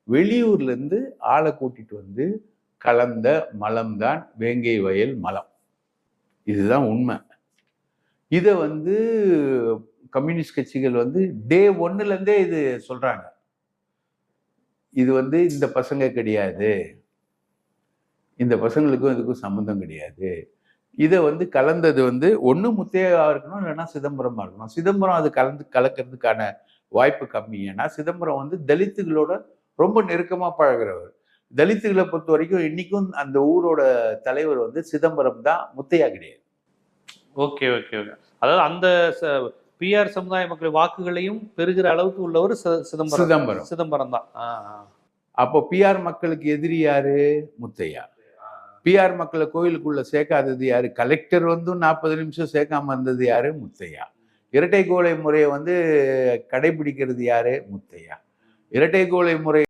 வெளியூர்லேருந்து ஆளை கூட்டிட்டு வந்து கலந்த மலம்தான் வேங்கை வயல் மலம். இதுதான் உண்மை. இதை வந்து கம்யூனிஸ்ட் கட்சிகள் வந்து டே ஒன்னுலேருந்தே இது சொல்றாங்க. இது வந்து இந்த பசங்க கிடையாது, இந்த பசங்களுக்கும் இதுக்கும் சம்மந்தம் கிடையாது. இதை வந்து கலந்தது வந்து ஒன்று முத்தையா இருக்கணும், இல்லைன்னா சிதம்பரமா இருக்கணும். சிதம்பரம் அது கலக்கிறதுக்கான வாய்ப்பு கம்மி. ஏன்னா சிதம்பரம் வந்து தலித்துகளோட ரொம்ப நெருக்கமா பழகிறவர். தலித்துகளை பொறுத்த வரைக்கும் இன்னைக்கும் அந்த ஊரோட தலைவர் வந்து சிதம்பரம் தான், முத்தையா கிடையாது. Okay okay okay. அதாவது அந்த பிஆர் சமுதாய மக்கள் வாக்குகளையும் பெறுகிற அளவுக்கு உள்ளவர் சிதம்பரம் தான். அப்போ பிஆர் மக்களுக்கு எதிரி யாரு? முத்தையா. பிஆர் மக்களை கோயிலுக்குள்ள சேர்க்காதது யாரு? கலெக்டர் வந்து 40 நிமிஷம் சேர்க்காம இருந்தது யாரு? முத்தையா. இரட்டை கோலை முறையை வந்து கடைபிடிக்கிறது யாரு? முத்தையா. இரட்டை கோலை முறை